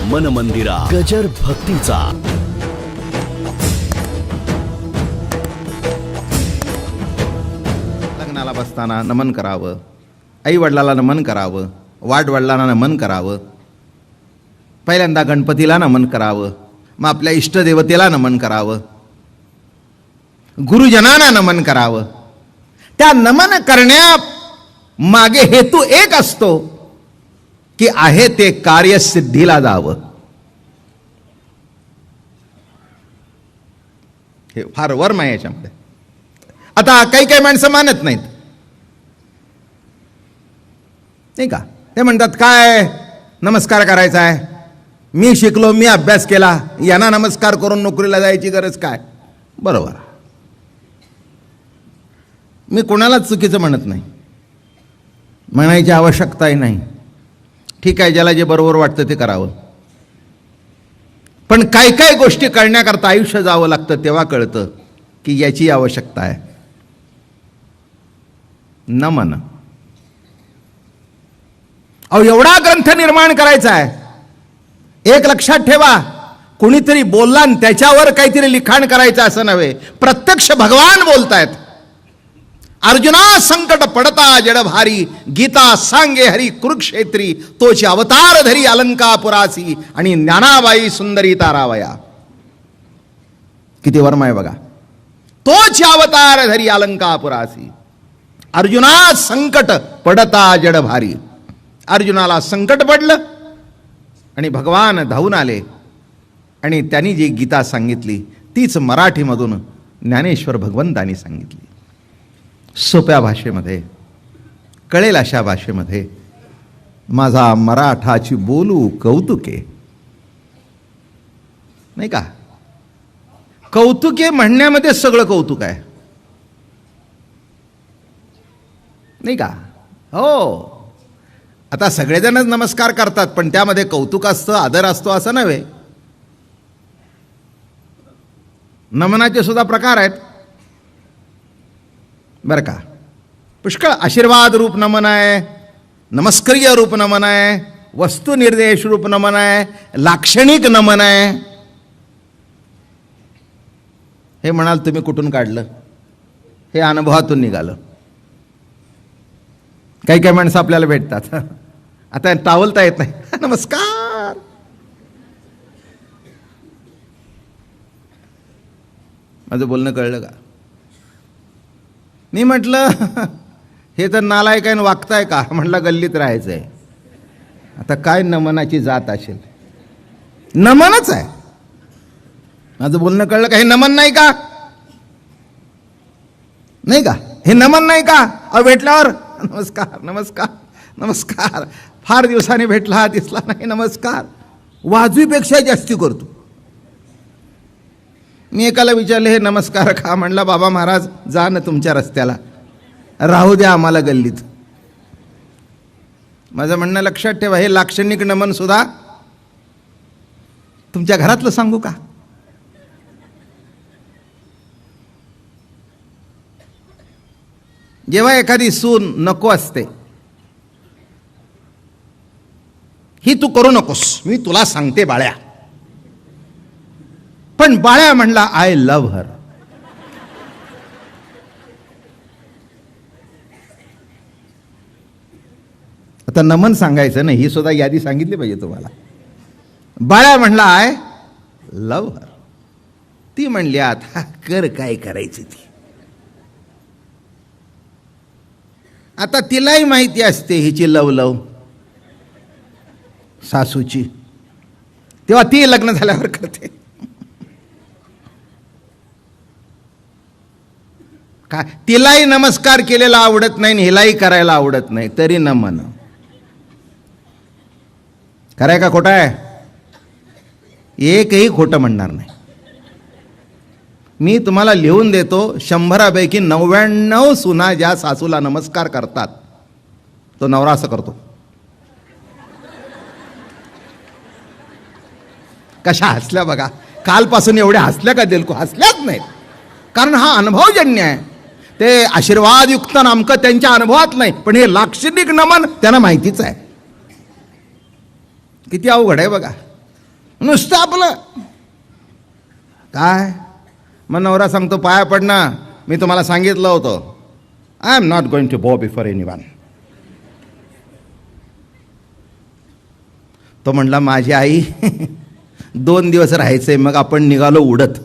मन मंदिरा गजर भक्तीचा. लग्नाला बसताना नमन करावं, आई वडिलाला नमन करावं, वाडवडिलांना नमन करावं, पहिल्यांदा गणपतीला नमन करावं, मग आपल्या इष्टदेवतेला नमन करावं, गुरुजनांना नमन करावं. त्या नमन करण्या मागे हेतू एक असतो की आहे ते कार्य सिद्धीला जावं. हे फार वर्म आहे याच्यामध्ये. आता काही काही माणसं मानत नाहीत, नाही का? ते म्हणतात काय नमस्कार करायचा आहे, मी शिकलो, मी अभ्यास केला, यांना नमस्कार करून नोकरीला जायची गरज काय? बरोबर, मी कोणालाच चुकीचं म्हणत नाही, म्हणायची आवश्यकताही नाही. ठीक आहे, ज्याला जे बरोबर वाटतं ते करावं. पण काय काय गोष्टी करण्याकरता आयुष्य जावं लागतं, तेव्हा कळतं की याची आवश्यकता आहे. नमन. अहो, एवढा ग्रंथ निर्माण करायचा आहे. एक लक्षात ठेवा, कुणीतरी बोलला आणि त्याच्यावर काहीतरी लिखाण करायचं असं नव्हे. प्रत्यक्ष भगवान बोलतायत. अर्जुना संकट पडता जड भारी, गीता सांगे हरी कुरुक्षेत्री, तोची अवतार धरी अलंकापुरासी, आणि ज्ञानाबाई सुंदरी तारावया. किती वर्म आहे बघा. तोची अवतार धरी अलंकापुरासी. अर्जुना संकट पडता जड भारी. अर्जुनाला संकट पडलं आणि भगवान धावून आले आणि त्यांनी जी गीता सांगितली तीच मराठीमधून ज्ञानेश्वर भगवंतांनी सांगितली. सोप्या भाषेमध्ये, कळेल अशा भाषेमध्ये. माझा मराठाची बोलू कौतुके, नाही का? कौतुके म्हणण्यामध्ये सगळं कौतुक आहे, नाही का? हो, आता सगळेजणच नमस्कार करतात, पण त्यामध्ये कौतुक असतं, आदर असतो असं नव्हे. नमनाचे सुद्धा प्रकार आहेत बरं का. पुष्कळ आशीर्वाद रूप नमन आहे, नमस्कार्य रूप नमन आहे, वस्तुनिर्देश रूप नमन आहे, लाक्षणिक नमन आहे. हे म्हणाल तुम्ही कुठून काढलं? हे अनुभवातून निघालं. काही काही माणसं आपल्याला भेटतात, आता टावलता येत नाही, नमस्कार. माझं बोलणं कळलं का? मी म्हटलं हे तर नालायक आहे, वागताय का? म्हटलं गल्लीत राहायचं आहे. आता काय नमनाची जात असेल? नमनच आहे. माझं बोलणं कळलं का? हे नमन नाही का? नाही का? हे नमन नाही का? भेटल्यावर नमस्कार नमस्कार नमस्कार. फार दिवसाने भेटला, दिसला नाही, नमस्कार. वाजवीपेक्षा जास्ती करतो. मी एकाला विचारले हे नमस्कार का? म्हणला बाबा महाराज जा ना तुमच्या रस्त्याला, राहू द्या आम्हाला गल्लीत. माझं म्हणणं लक्षात ठेवा, हे लाक्षणिक नमन सुद्धा तुमच्या घरातलं सांगू का? जेव्हा एखादी सून नको असते, ही तू करू नकोस, मी तुला सांगते बाळ्या. पण बाळ्या म्हणला आय लव्ह हर. आता नमन सांगायचं नाही, ही सुद्धा यादी सांगितली पाहिजे तुम्हाला. बाळ्या म्हणला आय लव्ह हर. ती म्हणली आता कर काय करायची ती. आता तिलाही माहिती असते हिची लव लव सासूची, तेव्हा ती लग्न झाल्यावर करते. काय तिलाही नमस्कार केलेला आवडत नाही, हिलाही करायला आवडत नाही, तरी नमन. खरंय का खोटं आहे? एकही खोटं म्हणणार नाही. मी तुम्हाला लिहून देतो, 100पैकी 99 सुना ज्या सासूला नमस्कार करतात तो नवरा असं करतो. कशा हसल्या बघा. कालपासून एवढ्या हसल्या का दिलको? हसल्याच नाहीत, कारण हा अनुभवजन्य आहे. ते आशीर्वादयुक्त नामकं त्यांच्या अनुभवात नाही, पण हे लाक्षणिक नमन त्यांना माहितीच आहे. किती अवघड आहे बघा. नुसतं आपलं काय. मग नवरा सांगतो पाया पड ना, मी तुम्हाला सांगितलं होतं, I am not going to bow before anyone. तो म्हणला माझी आई 2 दिवस राहायचंय, मग आपण निघालो उडत,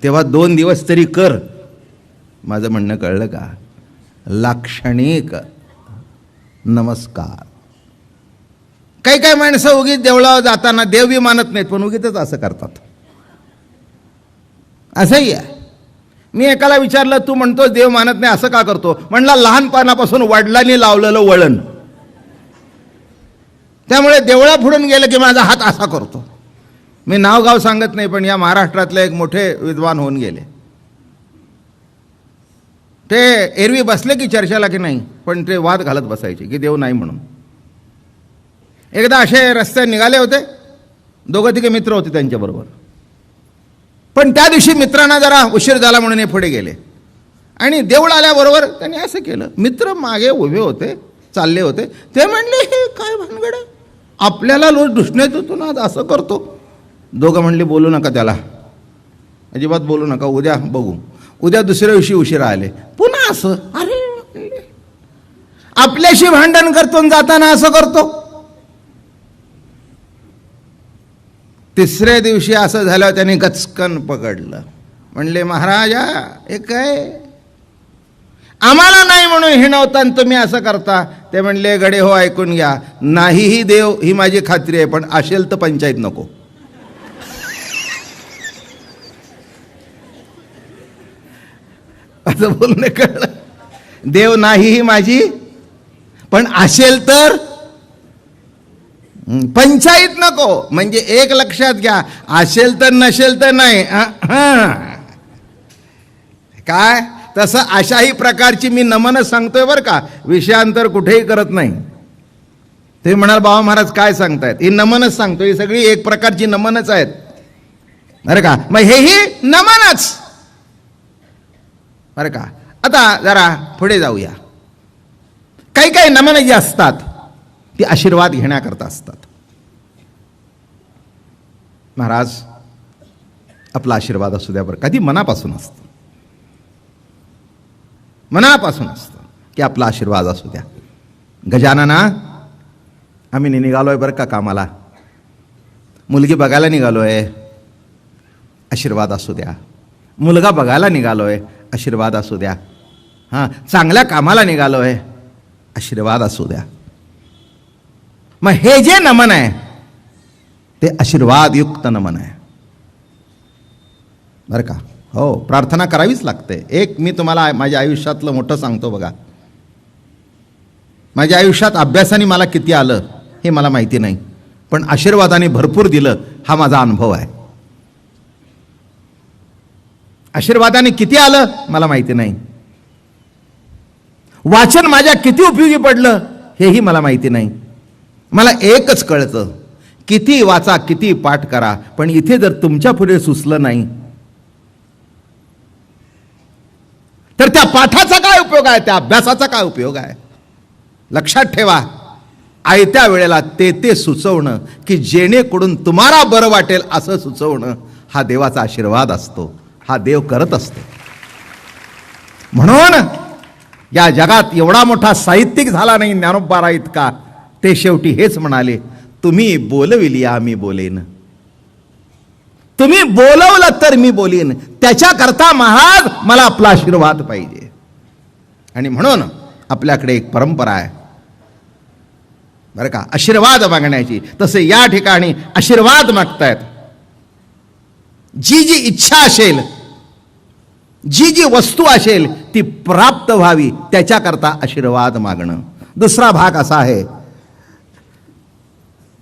तेव्हा 2 दिवस तरी कर. माझं म्हणणं कळलं का? लाक्षणिक नमस्कार. काही काही माणसं उगीच देवळावर जाताना देव बी मानत नाहीत, पण उगीच असं करतात. असंही आहे. मी एकाला विचारलं, तू म्हणतो देव मानत नाही असं का करतो? म्हणला लहानपणापासून वडिलांनी लावलेलं वळण, त्यामुळे देवळा पुढून गेलं की माझा हात असा करतो. मी नाव गाव सांगत नाही, पण या महाराष्ट्रातले एक मोठे विद्वान होऊन गेले. ते एरवी बसले की चर्चेला की नाही, पण ते वाद घालत बसायचे की देव नाही म्हणून. एकदा असे रस्ते निघाले होते, 2-3 मित्र होते त्यांच्याबरोबर. पण त्या दिवशी मित्रांना जरा उशीर झाला म्हणून हे पुढे गेले आणि देऊळ आल्याबरोबर त्यांनी असं केलं. मित्र मागे उभे होते, चालले होते. ते म्हणले हे काय भानगड, आपल्याला रोज दुष्ण्यात होतो ना, असं करतो. दोघं म्हणले बोलू नका त्याला, अजिबात बोलू नका, उद्या बघू. उद्या दुसऱ्या दिवशी उशिरा आले, पुन्हा असं. अरे आपल्याशी भांडण करतो आणि जाताना असं करतो. तिसऱ्या दिवशी असं झालं, त्याने गचकन पकडलं. म्हणले महाराजा हे काय, आम्हाला नाही म्हणून हिणवता आणि तुम्ही असं करता. ते म्हणले गडे हो ऐकून घ्या, नाहीही देव ही माझी खात्री आहे, पण असेल तर पंचायत नको. असं बोलणं कळलं. देव नाहीही माझी, पण असेल तर पंचायत नको. म्हणजे एक लक्षात घ्या, असेल तर नसेल तर नाही. काय तसं अशाही प्रकारची मी नमन सांगतोय बरं का, विषयांतर कुठेही करत नाही. ते म्हणाल बाबा महाराज काय सांगतायत, ही नमनच सांगतो, ही सगळी एक प्रकारची नमनच आहेत बरं का. मग हेही नमनच बरं का. आता जरा पुढे जाऊया. काही काही नमन जी असतात ती आशीर्वाद घेण्याकरता असतात. महाराज आपला आशीर्वाद असू द्या बरं, कधी मनापासून असतं, मनापासून असतं की आपला आशीर्वाद असू द्या. गजानना आम्ही निघालोय बरं का कामाला, मुलगी बघायला निघालोय, आशीर्वाद असू द्या. मुलगा बघायला निघालोय, आशीर्वाद असू द्या. हां, चांगल्या कामाला निघालोय, आशीर्वाद असू द्या. मग हे जे नमन आहे ते आशीर्वादयुक्त नमन आहे बरं का. हो, प्रार्थना करावीच लागते. एक मी तुम्हाला माझ्या आयुष्यातलं मोठं सांगतो बघा. माझ्या आयुष्यात अभ्यासाने मला किती आलं हे मला माहिती नाही, पण आशीर्वादाने भरपूर दिलं हा माझा अनुभव आहे. आशीर्वादाने किती आलं मला माहिती नाही, वाचन माझ्या किती उपयोगी पडलं हेही मला माहिती नाही. मला एकच कळतं, किती वाचा किती पाठ करा, पण इथे जर तुमच्या पुढे सुचलं नाही तर त्या पाठाचा काय उपयोग आहे, त्या अभ्यासाचा काय उपयोग आहे. लक्षात ठेवा, आयत्या वेळेला ते सुचवणं की जेणेकरून तुम्हाला बरं वाटेल असं सुचवणं हा देवाचा आशीर्वाद असतो, हा देव करत असतो. म्हणून या जगात एवढा मोठा साहित्यिक झाला नाही ज्ञानोबा इतका, ते शेवटी हेच म्हणाले, तुम्ही बोलविली आम्ही बोलेन, तुम्ही बोलवलं तर मी बोलीन. त्याच्याकरता महाराज मला आपला आशीर्वाद पाहिजे. आणि म्हणून आपल्याकडे एक परंपरा आहे बरं का, आशीर्वाद मागण्याची. तसे या ठिकाणी आशीर्वाद मागतायत. जी जी इच्छा असेल, जी जी वस्तू असेल ती प्राप्त व्हावी त्याच्याकरता आशीर्वाद मागणं. दुसरा भाग असा आहे,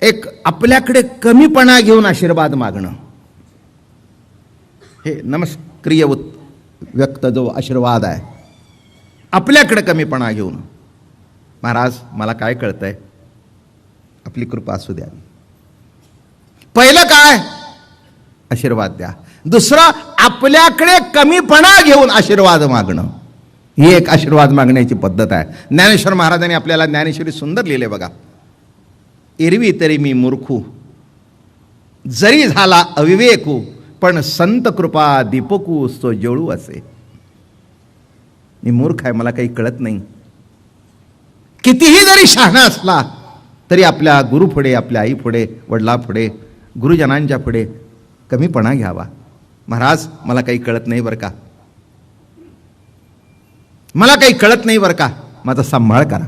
एक आपल्याकडे कमीपणा घेऊन आशीर्वाद मागणं. हे नमस्क्रिय व्यक्त जो आशीर्वाद आहे, आपल्याकडे कमीपणा घेऊन, महाराज मला काय कळतंय, आपली कृपा असू द्या. पहिलं काय, आशीर्वाद द्या. दुसरं आपल्याकडे कमीपणा घेऊन आशीर्वाद मागणं. ही एक आशीर्वाद मागण्याची पद्धत आहे. ज्ञानेश्वर महाराजांनी आपल्याला ज्ञानेश्वरी सुंदर लिहिले बघा. एरवी तरी मी मूर्खू जरी झाला अविवेकू, पण संत कृपा दीपकू तो जळू असे. मी मूर्ख आहे, मला काही कळत नाही. कितीही जरी शहाणा असला तरी आपल्या गुरुपुढे, आपल्या आईपुढे, वडिलापुढे, गुरुजनांच्या पुढे कमीपणा घ्यावा. महाराज मला काही कळत नाही बरं का, मला काही कळत नाही बरं का, माझा सांभाळ करा.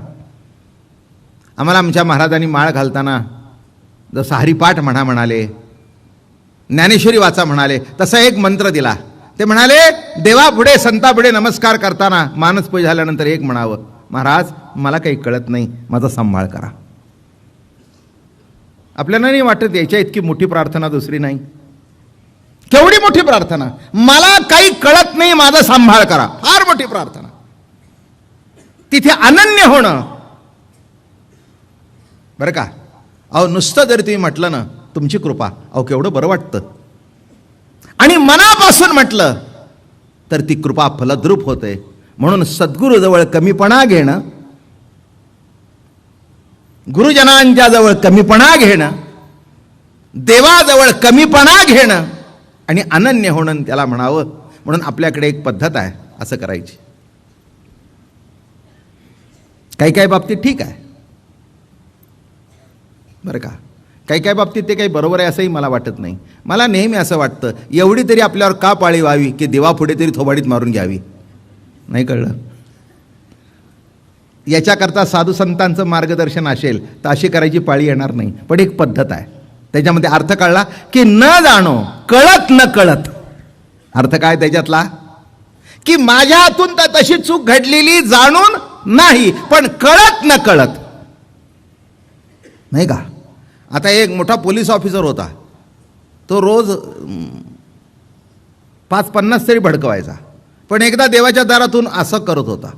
आम्हाला आमच्या महाराजांनी माळ घालताना जसं हरिपाठ म्हणाले, ज्ञानेश्वरी वाचा म्हणाले, तसा एक मंत्र दिला. ते म्हणाले देवापुढे संतापुढे नमस्कार करताना मानसपूजा झाल्यानंतर एक म्हणावं, महाराज मला काही कळत नाही, माझा सांभाळ करा. आपल्याला नाही वाटत याच्या इतकी मोठी प्रार्थना दुसरी नाही. केवढी मोठी प्रार्थना, मला काही कळत नाही, माझा सांभाळ करा. फार मोठी प्रार्थना. तिथे अनन्य होणं बरं का. अहो नुसतं जरी तुम्ही म्हटलं ना तुमची कृपा, अहो केवढं बरं वाटतं. आणि मनापासून म्हटलं तर ती कृपा फलद्रूप होते. म्हणून सद्गुरूजवळ कमीपणा घेणं, गुरुजनांच्या जवळ कमीपणा घेणं, देवाजवळ कमीपणा घेणं आणि अनन्य होणं त्याला म्हणावं. म्हणून आपल्याकडे एक पद्धत आहे असं करायची. काही काही बाबतीत ठीक आहे बरं का, काही काही बाबतीत ते काही बरोबर आहे असंही मला वाटत नाही. मला नेहमी असं वाटतं एवढी तरी आपल्यावर का पाळी व्हावी की देवापुढे तरी थोबाडीत मारून घ्यावी. नाही कळलं. याच्याकरता साधू संतांचं मार्गदर्शन असेल तर अशी करायची पाळी येणार नाही. पण एक पद्धत आहे, त्याच्यामध्ये अर्थ कळला की न जाणो, कळत न कळत. अर्थ काय त्याच्यातला की माझ्या हातून तर तशी चूक घडलेली जाणून नाही, पण कळत न कळत. नाही का. आता एक मोठा पोलीस ऑफिसर होता, तो रोज 5-50 तरी भडकवायचा. पण एकदा देवाच्या दारातून असं करत होता.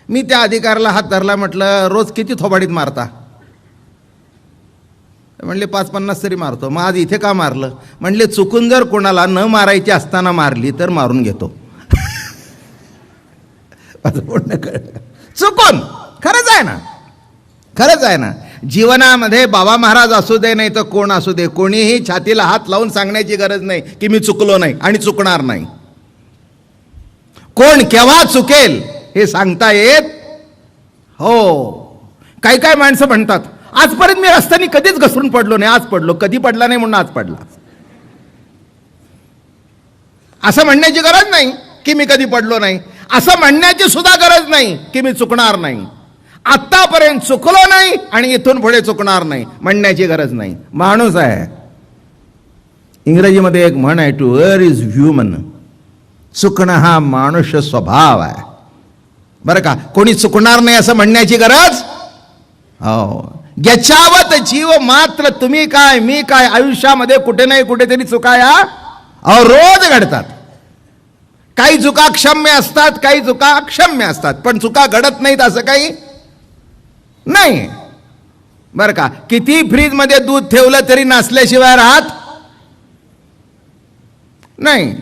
मी त्या अधिकाऱ्याला हात धरला, म्हटलं रोज किती थोबाडीत मारता? म्हणले 5-50 तरी मारतो. मग आज इथे का मारलं? म्हणले चुकून जर कोणाला न मारायची असताना मारली तर मारून घेतो. चुकून. खरंच आहे ना, खरंच आहे ना. जीवनामध्ये बाबा महाराज असू दे नाही तर कोण असू दे, कोणीही छातीला हात लावून सांगण्याची गरज नाही की मी चुकलो नाही आणि चुकणार नाही. कोण केव्हा चुकेल हे सांगता येत. हो, काही काय माणसं म्हणतात आजपर्यंत मी रस्त्याने कधीच घसरून पडलो नाही, आज पडलो. कधी पडला नाही म्हणून आज पडला. असं म्हणण्याची गरज नाही की मी कधी पडलो नाही. असं म्हणण्याची सुद्धा गरज नाही की मी चुकणार नाही. आतापर्यंत चुकलो नाही आणि इथून पुढे चुकणार नाही म्हणण्याची गरज नाही. माणूस आहे. इंग्रजीमध्ये एक म्हण आहे, टू एअर इज ह्युमन. चुकणं हा मानुष्य स्वभाव आहे बरं का. कोणी चुकणार नाही असं म्हणण्याची गरज. हो, याच्यावत जीव मात्र तुम्ही काय मी काय. आयुष्यामध्ये कुठे नाही कुठेतरी चुका या रोज घडतात. काही चुका क्षम्य असतात, काही चुका अक्षम्य असतात, पण चुका घडत नाहीत असं काही नाही बरं का. किती फ्रीजमध्ये दूध ठेवलं तरी नासल्याशिवाय राहत नाही.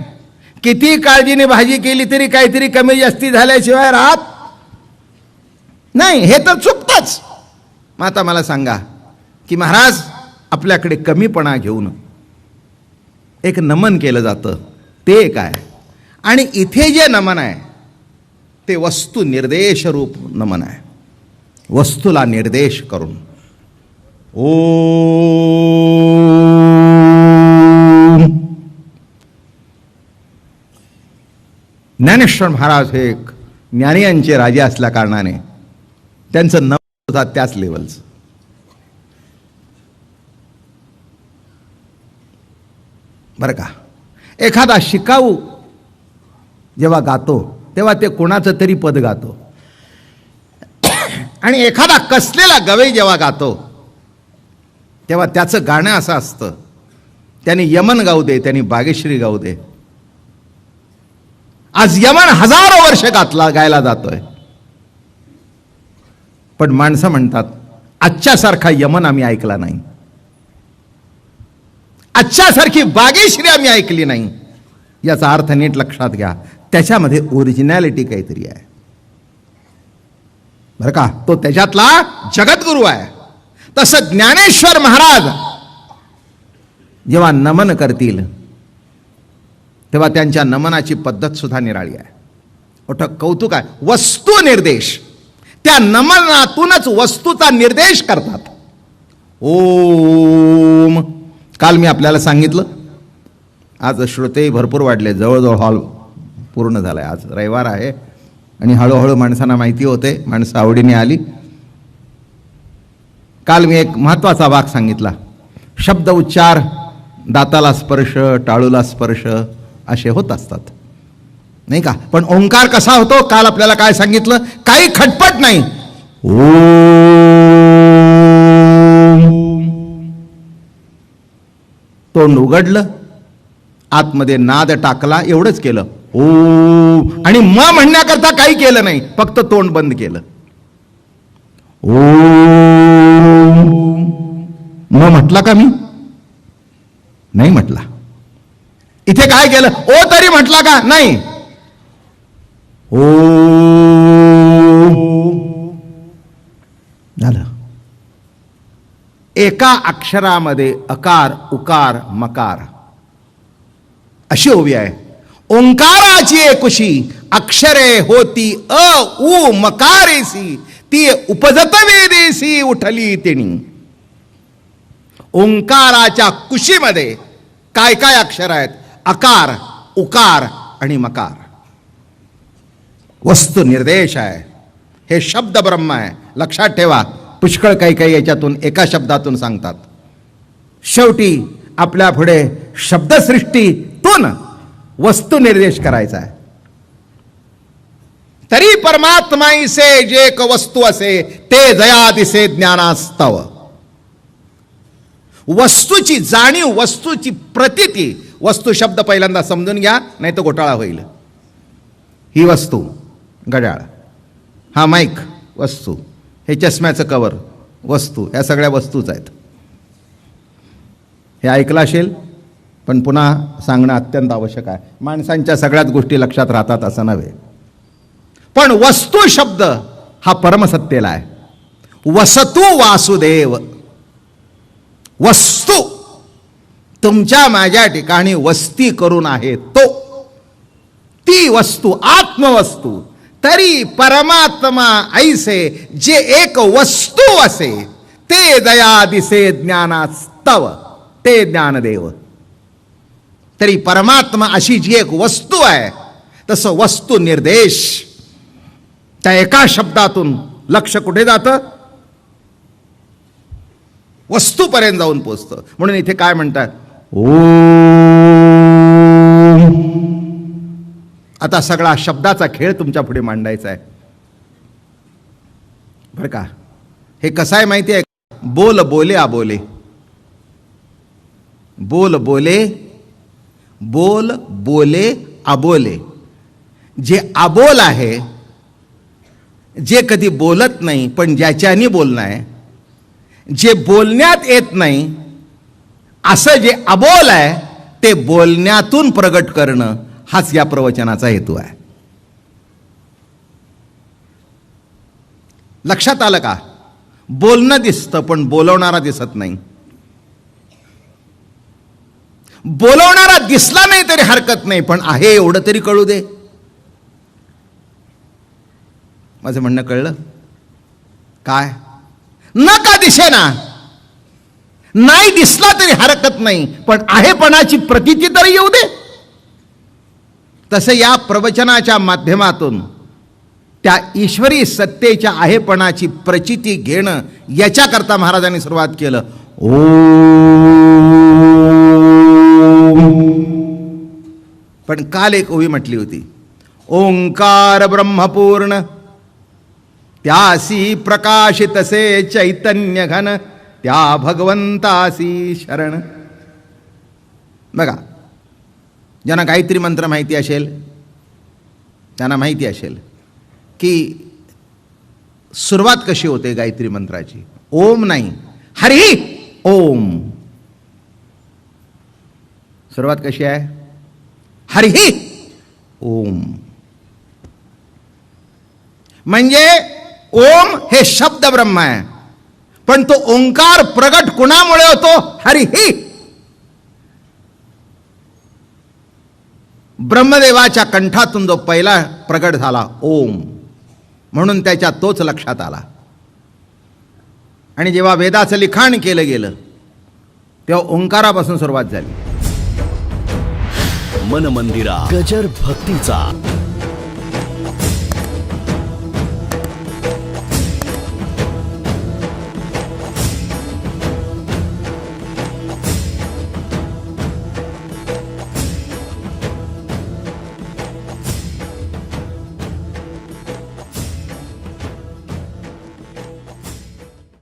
किती काळजीने भाजी केली तरी काहीतरी कमी जास्ती झाल्याशिवाय राहत नाही. हे तर चुकतंच. मग आता मला सांगा की महाराज आपल्याकडे कमीपणा घेऊन एक नमन केलं जातं, ते काय? आणि इथे जे नमन आहे ते वस्तू निर्देश रूप नमन आहे. वस्तूला निर्देश करून ओम. ज्ञानेश्वर महाराज हे एक ज्ञानियांचे राजे असल्या कारणाने त्यांचं नमन होता त्याच लेवलचं. बरं का. एखादा शिकाऊ जेव्हा गातो तेव्हा ते कोणाचं तरी पद गातो, आणि एखादा कसलेला गवई जेव्हा गातो तेव्हा त्याचं गाणं असं असतं, त्यांनी यमन गाऊ दे, त्यांनी बागेश्री गाऊ दे. आज यमन हजारो वर्ष गायला जातोय, पण माणसं म्हणतात आजच्यासारखा यमन आम्ही ऐकला नाही, आजच्यासारखी बागेश्री आम्ही ऐकली नाही. याचा अर्थ नीट लक्षात घ्या, त्याच्यामध्ये ओरिजिनॅलिटी काहीतरी आहे बरं का. तो त्याच्यातला जगद्गुरू आहे. तसं ज्ञानेश्वर महाराज जेव्हा नमन करतील तेव्हा त्यांच्या नमनाची पद्धत सुद्धा निराळी आहे. मोठं कौतुक आहे. वस्तू निर्देश, त्या नमनातूनच वस्तूचा निर्देश करतात. ओम. काल मी आपल्याला सांगितलं, आज श्रोते भरपूर वाढले, जवळजवळ हॉल पूर्ण झाला आहे. आज रविवार आहे आणि हळूहळू माणसांना माहिती होते, माणसं आवडीने आली. काल मी एक महत्त्वाचा भाग सांगितला. शब्द उच्चार, दाताला स्पर्श, टाळूला स्पर्श असे होत असतात, नाही का. पण ओंकार कसा होतो, काल आपल्याला काय सांगितलं, काही खटपट नाही. तोंड उघडलं, आतमध्ये नाद टाकला, एवढंच केलं. ओ. आणि म म्हणण्याकरता काही केलं नाही, फक्त तोंड बंद केलं. ओ. म म्हटला का मी? नाही म्हटला. इथे काय केलं? ओ तरी म्हटला का? नाही. ओ झालं. एका अक्षरामध्ये अकार, उकार, मकार अशी ओवी आहे. ओंकाराची एकुशी अक्षरे होती अ उ मकारेसी, ती उपजत वेदेसी उठली तेणी. ओंकाराच्या कुशीमध्ये काय काय अक्षर आहेत? अकार, उकार आणि मकार. वस्तू निर्देश आहे. हे शब्द ब्रह्म आहे. लक्षात ठेवा, पुष्कळ काही काही याच्यातून एका शब्दातून सांगतात. शेवटी आपल्या पुढे शब्दसृष्टीतून वस्तू निर्देश करायचा आहे. तरी परमात्माईसे जे एक वस्तू असे, ते जया दिसे ज्ञानास्तव. वस्तूची जाणीव, वस्तूची प्रतीती. वस्तू शब्द पहिल्यांदा समजून घ्या, नाही तर घोटाळा होईल. ही वस्तू घड्याळ, हा माईक वस्तू, हे चष्म्याचं कवर वस्तू, ह्या सगळ्या वस्तूच आहेत. हे ऐकलं असेल, पण पुन्हा सांगणं अत्यंत आवश्यक आहे. माणसांच्या सगळ्याच गोष्टी लक्षात राहतात असं नव्हे. पण वस्तू शब्द हा परमसत्तेला आहे. वसतु वासुदेव. वस्तू तुमच्या माझ्या ठिकाणी वस्ती करून आहे तो, ती वस्तू आत्मवस्तू. तरी परमात्मा ऐसे जे एक वस्तू असे, ते दया दिसे ज्ञानास्तव, ते ज्ञानदेव. तरी परमात्मा अशी जी एक वस्तू आहे, तसं वस्तू निर्देश. त्या एका शब्दातून लक्ष कुठे जातं? वस्तूपर्यंत जाऊन पोचतं. म्हणून इथे काय म्हणतात? आता सगळा शब्दाचा खेळ तुमच्या पुढे मांडायचा आहे बरं का. हे कसं आहे माहिती आहे? बोल बोले आबोले. बोल बोले, बोल बोले आबोले. जे आबोल आहे, जे कधी बोलत नाही पण ज्याच्यानी बोलणं आहे, जे बोलण्यात येत नाही असं जे अबोल आहे, ते बोलण्यातून प्रगट करणं, हाच या प्रवचनाचा हेतू आहे. लक्षात आलं का? बोलणं दिसतं पण बोलवणारा दिसत नाही. बोलवणारा दिसला नाही तरी हरकत नाही, पण आहे एवढं तरी कळू दे. माझं म्हणणं कळलं काय? नका दिसेना, नाही दिसला तरी हरकत नाही, पण आहेपणाची प्रतीती तरी येऊ दे. तसं या प्रवचनाच्या माध्यमातून त्या ईश्वरी सत्तेच्या आहेपणाची प्रचिती घेणं, याच्याकरता महाराजांनी सुरुवात केलं. पण काल एक ओवी म्हटली होती, ओंकार ब्रह्मपूर्ण त्यासी प्रकाशितसे चैतन्य घन, त्या भगवंतासी शरण. बघा, ज्यांना गायत्री मंत्र माहिती असेल त्यांना माहिती असेल की सुरुवात कशी होते गायत्री मंत्राची. ओम नाही, हरी ओम. सुरुवात कशी आहे? हरी ओम. म्हणजे ओम हे शब्द ब्रह्म आहे, पण तो ओंकार प्रगट कुणामुळे होतो? हरी. ब्रह्मदेवाच्या कंठातून जो पहिला प्रगट झाला ओम, म्हणून त्याच्या तोच लक्षात आला. आणि जेव्हा वेदाचं लिखाण केलं गेलं तेव्हा ओंकारापासून सुरुवात झाली. मन मंदिरा गजर भक्तीचा.